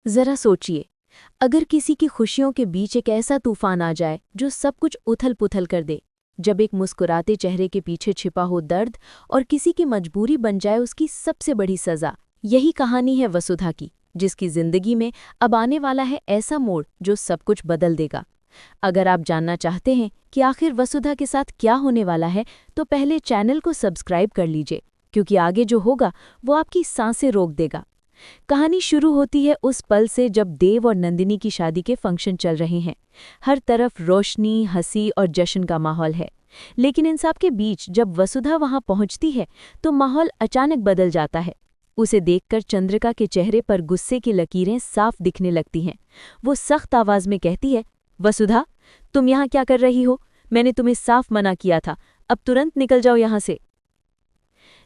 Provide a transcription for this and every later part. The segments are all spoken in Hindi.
जरा सोचिए, अगर किसी की खुशियों के बीच एक ऐसा तूफान आ जाए जो सब कुछ उथल-पुथल कर दे, जब एक मुस्कुराते चेहरे के पीछे छिपा हो दर्द और किसी की मजबूरी बन जाए उसकी सबसे बड़ी सजा। यही कहानी है वसुधा की, जिसकी जिंदगी में अब आने वाला है ऐसा मोड़ जो सब कुछ बदल देगा। अगर आप जानना चाहते हैं कि आखिर वसुधा के साथ क्या होने वाला है, तो पहले चैनल को सब्सक्राइब कर लीजिए, क्योंकि आगे जो होगा वो आपकी सांसें रोक देगा। कहानी शुरू होती है उस पल से जब देव और नंदिनी की शादी के फंक्शन चल रहे हैं। हर तरफ रोशनी, हंसी और जश्न का माहौल है। लेकिन इन सब के बीच जब वसुधा वहां पहुंचती है तो माहौल अचानक बदल जाता है। उसे देखकर चंद्रिका के चेहरे पर गुस्से की लकीरें साफ दिखने लगती हैं। वो सख्त आवाज में कहती है, वसुधा, तुम यहाँ क्या कर रही हो? मैंने तुम्हें साफ मना किया था, अब तुरंत निकल जाओ यहाँ से।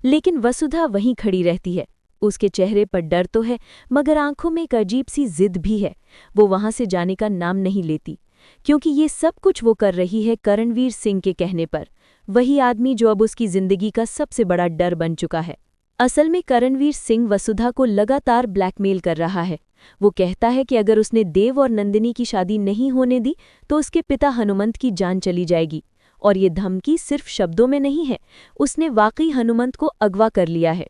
लेकिन वसुधा वहीं खड़ी रहती है। उसके चेहरे पर डर तो है, मगर आंखों में एक अजीब सी जिद भी है। वो वहां से जाने का नाम नहीं लेती, क्योंकि ये सब कुछ वो कर रही है करणवीर सिंह के कहने पर। वही आदमी जो अब उसकी जिंदगी का सबसे बड़ा डर बन चुका है। असल में करणवीर सिंह वसुधा को लगातार ब्लैकमेल कर रहा है। वो कहता है कि अगर उसने देव और नंदिनी की शादी नहीं होने दी तो उसके पिता हनुमंत की जान चली जाएगी। और ये धमकी सिर्फ शब्दों में नहीं है, उसने वाकई हनुमंत को अगवा कर लिया है।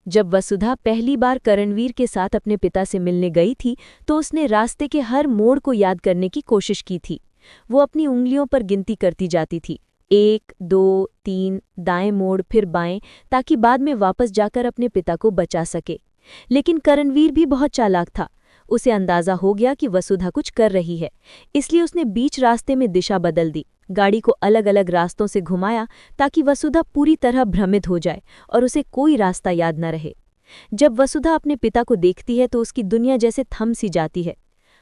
जब वसुधा पहली बार करणवीर के साथ अपने पिता से मिलने गई थी तो उसने रास्ते के हर मोड़ को याद करने की कोशिश की थी। वो अपनी उंगलियों पर गिनती करती जाती थी, 1, 2, 3, दाएं मोड़ फिर बाएं, ताकि बाद में वापस जाकर अपने पिता को बचा सके। लेकिन करणवीर भी बहुत चालाक था। उसे अंदाजा हो गया कि वसुधा कुछ कर रही है, इसलिए उसने बीच रास्ते में दिशा बदल दी, गाड़ी को अलग अलग रास्तों से घुमाया ताकि वसुधा पूरी तरह भ्रमित हो जाए और उसे कोई रास्ता याद न रहे। जब वसुधा अपने पिता को देखती है तो उसकी दुनिया जैसे थम सी जाती है।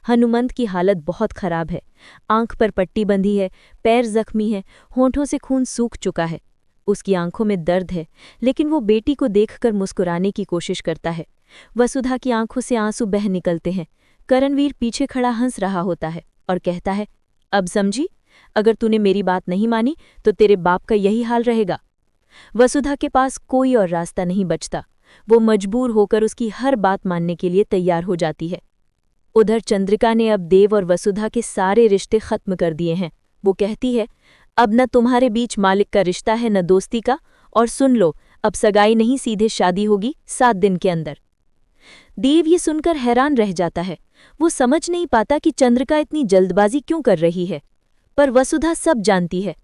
हनुमंत की हालत बहुत खराब है, आंख पर पट्टी बंधी है, पैर जख्मी है, होंठों से खून सूख चुका है। उसकी आंखों में दर्द है, लेकिन वो बेटी को देखकर मुस्कुराने की कोशिश करता है। वसुधा की आंखों से आंसू बह निकलते हैं। करणवीर पीछे खड़ा हंस रहा होता है और कहता है, अब समझी? अगर तूने मेरी बात नहीं मानी तो तेरे बाप का यही हाल रहेगा। वसुधा के पास कोई और रास्ता नहीं बचता। वो मजबूर होकर उसकी हर बात मानने के लिए तैयार हो जाती है। उधर चंद्रिका ने अब देव और वसुधा के सारे रिश्ते खत्म कर दिए हैं। वो कहती है, अब न तुम्हारे बीच मालिक का रिश्ता है न दोस्ती का, और सुन लो, अब सगाई नहीं सीधे शादी होगी 7 दिन के अंदर। देव ये सुनकर हैरान रह जाता है। वो समझ नहीं पाता कि चंद्रिका इतनी जल्दबाजी क्यों कर रही है। पर वसुधा सब जानती है।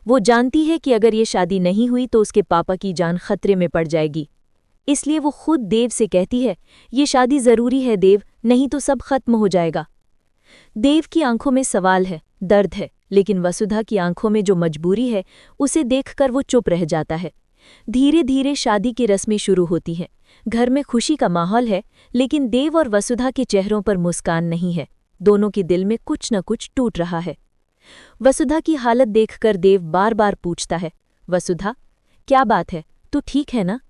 वो जानती है कि अगर ये शादी नहीं हुई तो उसके पापा की जान खतरे में पड़ जाएगी। इसलिए वो खुद देव से कहती है, ये शादी जरूरी है देव, नहीं तो सब खत्म हो जाएगा। देव की आंखों में सवाल है, दर्द है, लेकिन वसुधा की आंखों में जो मजबूरी है उसे देखकर वो चुप रह जाता है। धीरे धीरे शादी की रस्में शुरू होती हैं। घर में खुशी का माहौल है, लेकिन देव और वसुधा के चेहरों पर मुस्कान नहीं है। दोनों के दिल में कुछ न कुछ टूट रहा है। वसुधा की हालत देखकर देव बार बार पूछता है, वसुधा, क्या बात है, तू ठीक है ना?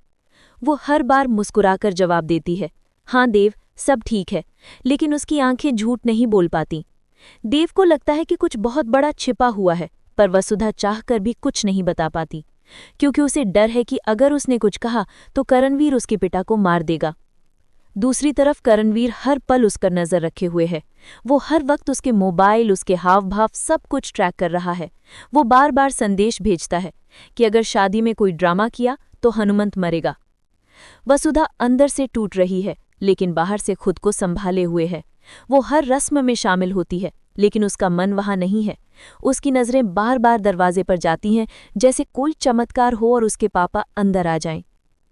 वो हर बार मुस्कुराकर जवाब देती है, हाँ देव, सब ठीक है। लेकिन उसकी आंखें झूठ नहीं बोल पाती। देव को लगता है कि कुछ बहुत बड़ा छिपा हुआ है, पर वसुधा चाहकर भी कुछ नहीं बता पाती, क्योंकि उसे डर है कि अगर उसने कुछ कहा तो करणवीर उसके पिता को मार देगा। दूसरी तरफ करणवीर हर पल उस पर नजर रखे हुए है। वो हर वक्त उसके मोबाइल, उसके हाव भाव सब कुछ ट्रैक कर रहा है। वो बार बार संदेश भेजता है कि अगर शादी में कोई ड्रामा किया तो हनुमंत मरेगा। वसुधा अंदर से टूट रही है, लेकिन बाहर से खुद को संभाले हुए है। वो हर रस्म में शामिल होती है, लेकिन उसका मन वहां नहीं है। उसकी नजरें बार बार दरवाजे पर जाती हैं, जैसे कोई चमत्कार हो और उसके पापा अंदर आ जाएं।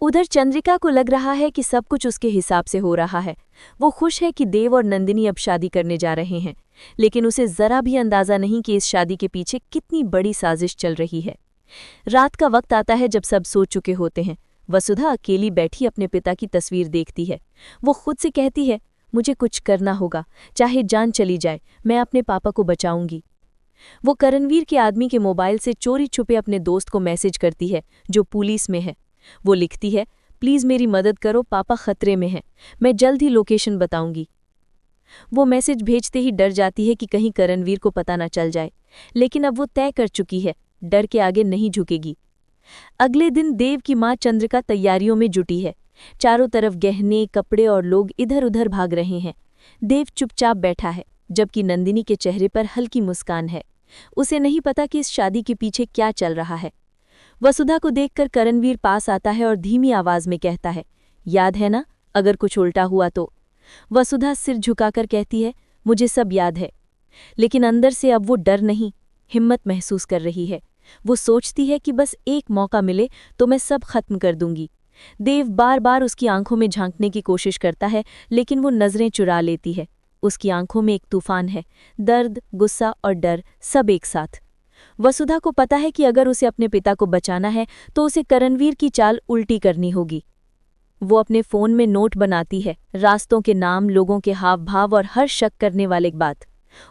उधर चंद्रिका को लग रहा है कि सब कुछ उसके हिसाब से हो रहा है। वो खुश है कि देव और नंदिनी अब शादी करने जा रहे हैं, लेकिन उसे जरा भी अंदाजा नहीं कि इस शादी के पीछे कितनी बड़ी साजिश चल रही है। रात का वक्त आता है जब सब सो चुके होते हैं। वसुधा अकेली बैठी अपने पिता की तस्वीर देखती है। वो खुद से कहती है, मुझे कुछ करना होगा, चाहे जान चली जाए, मैं अपने पापा को बचाऊंगी। वो करणवीर के आदमी के मोबाइल से चोरी छुपे अपने दोस्त को मैसेज करती है, जो पुलिस में है। वो लिखती है, प्लीज़ मेरी मदद करो, पापा खतरे में हैं, मैं जल्द ही लोकेशन बताऊंगी। वो मैसेज भेजते ही डर जाती है कि कहीं करणवीर को पता न चल जाए, लेकिन अब वो तय कर चुकी है, डर के आगे नहीं झुकेगी। अगले दिन देव की मां चंद्रिका तैयारियों में जुटी है। चारों तरफ गहने, कपड़े और लोग इधर उधर भाग रहे हैं। देव चुपचाप बैठा है, जबकि नंदिनी के चेहरे पर हल्की मुस्कान है। उसे नहीं पता कि इस शादी के पीछे क्या चल रहा है। वसुधा को देखकर करणवीर पास आता है और धीमी आवाज में कहता है, याद है ना, अगर कुछ उल्टा हुआ तो। वसुधा सिर झुकाकर कहती है, मुझे सब याद है। लेकिन अंदर से अब वो डर नहीं, हिम्मत महसूस कर रही है। वो सोचती है कि बस एक मौका मिले तो मैं सब खत्म कर दूंगी। देव बार बार उसकी आंखों में झांकने की कोशिश करता है, लेकिन वो नजरें चुरा लेती है। उसकी आंखों में एक तूफान है, दर्द, गुस्सा और डर, सब एक साथ। वसुधा को पता है कि अगर उसे अपने पिता को बचाना है तो उसे करणवीर की चाल उल्टी करनी होगी। वो अपने फोन में नोट बनाती है, रास्तों के नाम, लोगों के हाव भाव और हर शक करने वाले बात।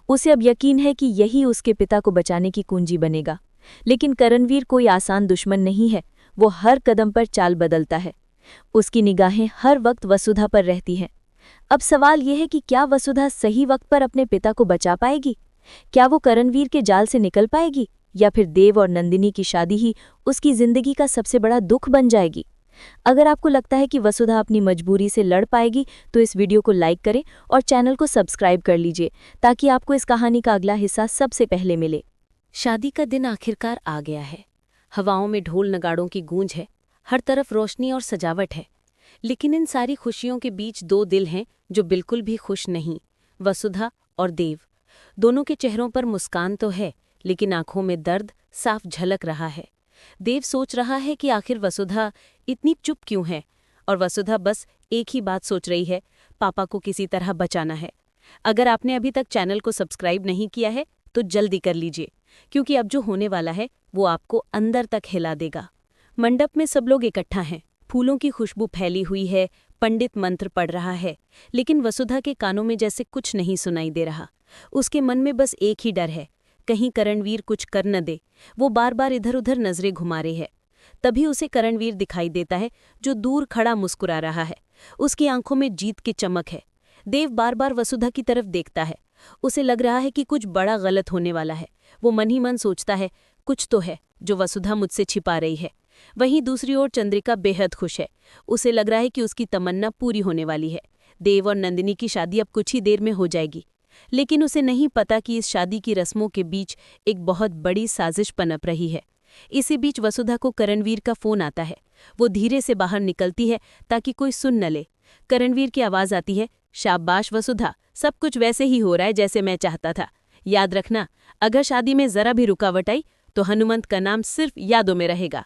उसे अब यकीन है कि यही उसके पिता को बचाने की कुंजी बनेगा। लेकिन करणवीर कोई आसान दुश्मन नहीं है। वो हर कदम पर चाल बदलता है। उसकी निगाहें हर वक्त वसुधा पर रहती हैं। अब सवाल यह है कि क्या वसुधा सही वक्त पर अपने पिता को बचा पाएगी? क्या वो करणवीर के जाल से निकल पाएगी, या फिर देव और नंदिनी की शादी ही उसकी जिंदगी का सबसे बड़ा दुख बन जाएगी? अगर आपको लगता है कि वसुधा अपनी मजबूरी से लड़ पाएगी तो इस वीडियो को लाइक करें और चैनल को सब्सक्राइब कर लीजिए, ताकि आपको इस कहानी का अगला हिस्सा सबसे पहले मिले। शादी का दिन आखिरकार आ गया है। हवाओं में ढोल नगाड़ों की गूंज है, हर तरफ रोशनी और सजावट है। लेकिन इन सारी खुशियों के बीच दो दिल हैं जो बिल्कुल भी खुश नहीं, वसुधा और देव। दोनों के चेहरों पर मुस्कान तो है, लेकिन आंखों में दर्द साफ झलक रहा है। देव सोच रहा है कि आखिर वसुधा इतनी चुप क्यों है, और वसुधा बस एक ही बात सोच रही है, पापा को किसी तरह बचाना है। अगर आपने अभी तक चैनल को सब्सक्राइब नहीं किया है तो जल्दी कर लीजिए, क्योंकि अब जो होने वाला है वो आपको अंदर तक हिला देगा। मंडप में सब लोग इकट्ठा हैं, फूलों की खुशबू फैली हुई है, पंडित मंत्र पढ़ रहा है, लेकिन वसुधा के कानों में जैसे कुछ नहीं सुनाई दे रहा। उसके मन में बस एक ही डर है, कहीं करणवीर कुछ कर न दे। वो बार बार इधर उधर नजरें घुमा रही है। तभी उसे करणवीर दिखाई देता है, जो दूर खड़ा मुस्कुरा रहा है। उसकी आंखों में जीत की चमक है। देव बार बार वसुधा की तरफ देखता है। उसे लग रहा है कि कुछ बड़ा गलत होने वाला है। वो मन ही मन सोचता है, कुछ तो है जो वसुधा मुझसे छिपा रही है। वहीं दूसरी ओर चंद्रिका बेहद खुश है। उसे लग रहा है कि उसकी तमन्ना पूरी होने वाली है। देव और नंदिनी की शादी अब कुछ ही देर में हो जाएगी। लेकिन उसे नहीं पता कि इस शादी की रस्मों के बीच एक बहुत बड़ी साजिश पनप रही है। इसी बीच वसुधा को करणवीर का फोन आता है। वो धीरे से बाहर निकलती है ताकि कोई सुन न ले। करणवीर की आवाज आती है, शाबाश वसुधा, सब कुछ वैसे ही हो रहा है जैसे मैं चाहता था। याद रखना, अगर शादी में जरा भी रुकावट आई तो हनुमंत का नाम सिर्फ यादों में रहेगा।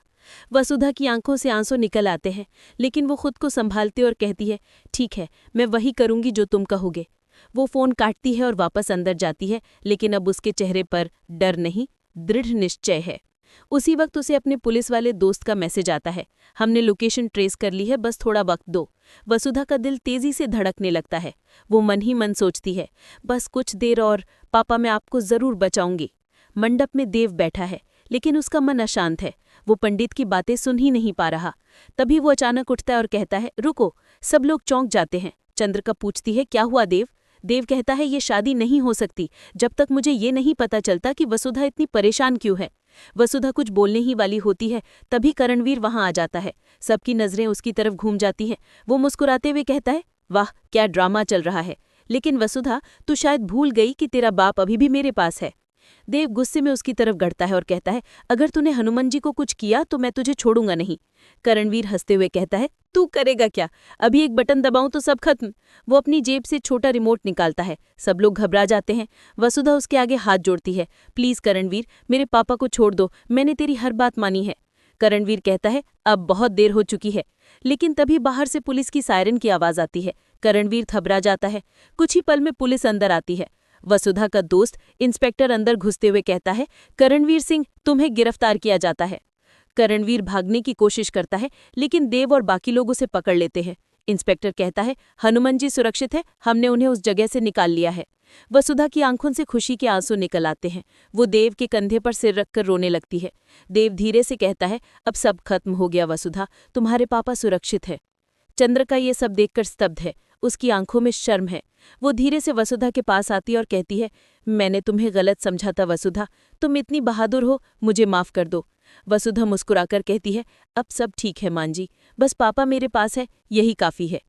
वसुधा की आंखों से आंसू निकल आते हैं, लेकिन वो खुद को संभालती और कहती है, ठीक है, मैं वही करूंगी जो तुम कहोगे। वो फोन काटती है और वापस अंदर जाती है, लेकिन अब उसके चेहरे पर डर नहीं, दृढ़ निश्चय है। उसी वक्त उसे अपने पुलिस वाले दोस्त का मैसेज आता है, हमने लोकेशन ट्रेस कर ली है, बस थोड़ा वक्त दो। वसुधा का दिल तेजी से धड़कने लगता है। वो मन ही मन सोचती है, बस कुछ देर और, पापा मैं आपको जरूर बचाऊंगी। मंडप में देव बैठा है, लेकिन उसका मन अशांत है। वो पंडित की बातें सुन ही नहीं पा रहा। तभी वो अचानक उठता है और कहता है, रुको। सब लोग चौंक जाते हैं। चंद्रिका पूछती है, क्या हुआ देव? देव कहता है, ये शादी नहीं हो सकती जब तक मुझे ये नहीं पता चलता कि वसुधा इतनी परेशान क्यों है। वसुधा कुछ बोलने ही वाली होती है, तभी करणवीर वहां आ जाता है। सबकी नजरें उसकी तरफ घूम जाती हैं। वो मुस्कुराते हुए कहता है, वाह क्या ड्रामा चल रहा है। लेकिन वसुधा, तू शायद भूल गई कि तेरा बाप अभी भी मेरे पास है। देव गुस्से में उसकी तरफ बढ़ता है और कहता है, अगर तूने हनुमान जी को कुछ किया तो मैं तुझे छोड़ूंगा नहीं। करणवीर हंसते हुए कहता है, तू करेगा क्या? अभी एक बटन दबाऊं तो सब खत्म। वो अपनी जेब से छोटा रिमोट निकालता है। सब लोग घबरा जाते हैं। वसुधा उसके आगे हाथ जोड़ती है, प्लीज करणवीर, मेरे पापा को छोड़ दो, मैंने तेरी हर बात मानी है। करणवीर कहता है, अब बहुत देर हो चुकी है। लेकिन तभी बाहर से पुलिस की सायरन की आवाज आती है। करणवीर घबरा जाता है। कुछ ही पल में पुलिस अंदर आती है। वसुधा का दोस्त इंस्पेक्टर अंदर घुसते हुए कहता है, करणवीर सिंह, तुम्हें गिरफ्तार किया जाता है। करणवीर भागने की कोशिश करता है, लेकिन देव और बाकी लोग उसे पकड़ लेते हैं। इंस्पेक्टर कहता है, हनुमान जी सुरक्षित है, हमने उन्हें उस जगह से निकाल लिया है। वसुधा की आंखों से खुशी के आंसू निकल आते हैं। वो देव के कंधे पर सिर रखकर रोने लगती है। देव धीरे से कहता है, अब सब खत्म हो गया वसुधा, तुम्हारे पापा सुरक्षित है। चंद्रिका ये सब देखकर स्तब्ध है। उसकी आंखों में शर्म है। वो धीरे से वसुधा के पास आती और कहती है, मैंने तुम्हें गलत समझा था वसुधा, तुम इतनी बहादुर हो, मुझे माफ कर दो। वसुधा मुस्कुराकर कहती है, अब सब ठीक है मां जी, बस पापा मेरे पास है, यही काफी है।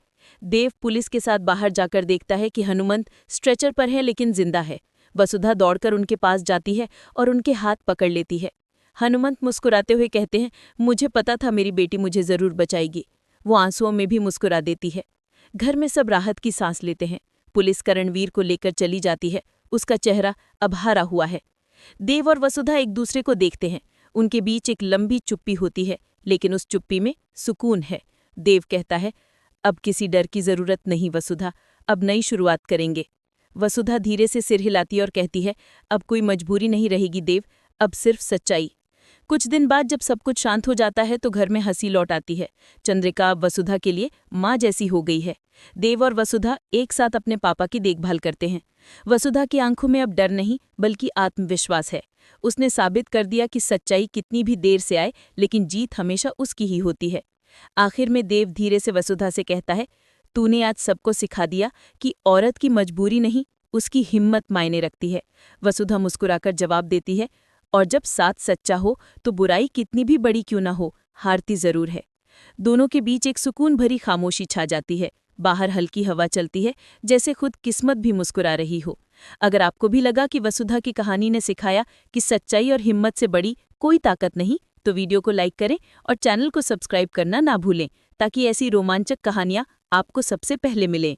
देव पुलिस के साथ बाहर जाकर देखता है कि हनुमंत स्ट्रेचर पर है लेकिन जिंदा है। वसुधा दौड़कर उनके पास जाती है और उनके हाथ पकड़ लेती है। हनुमंत मुस्कुराते हुए कहते हैं, मुझे पता था मेरी बेटी मुझे जरूर बचाएगी। वो आंसुओं में भी मुस्कुरा देती है। घर में सब राहत की सांस लेते हैं। पुलिस करणवीर को लेकर चली जाती है। उसका चेहरा अब हारा हुआ है। देव और वसुधा एक दूसरे को देखते हैं। उनके बीच एक लंबी चुप्पी होती है, लेकिन उस चुप्पी में सुकून है। देव कहता है, अब किसी डर की जरूरत नहीं वसुधा, अब नई शुरुआत करेंगे। वसुधा धीरे से सिर हिलाती और कहती है, अब कोई मजबूरी नहीं रहेगी देव, अब सिर्फ सच्चाई। कुछ दिन बाद जब सब कुछ शांत हो जाता है तो घर में हंसी लौट आती है। चंद्रिका अब वसुधा के लिए माँ जैसी हो गई है। देव और वसुधा एक साथ अपने पापा की देखभाल करते हैं। वसुधा की आंखों में अब डर नहीं बल्कि आत्मविश्वास है। उसने साबित कर दिया कि सच्चाई कितनी भी देर से आए लेकिन जीत हमेशा उसकी ही होती है। आखिर में देव धीरे से वसुधा से कहता है, तूने आज सबको सिखा दिया कि औरत की मजबूरी नहीं, उसकी हिम्मत मायने रखती है। वसुधा मुस्कुराकर जवाब देती है, और जब साथ सच्चा हो तो बुराई कितनी भी बड़ी क्यों ना हो, हारती जरूर है। दोनों के बीच एक सुकून भरी खामोशी छा जाती है। बाहर हल्की हवा चलती है, जैसे खुद किस्मत भी मुस्कुरा रही हो। अगर आपको भी लगा कि वसुधा की कहानी ने सिखाया कि सच्चाई और हिम्मत से बड़ी कोई ताकत नहीं, तो वीडियो को लाइक करें और चैनल को सब्सक्राइब करना ना भूलें, ताकि ऐसी रोमांचक कहानियां आपको सबसे पहले मिलें।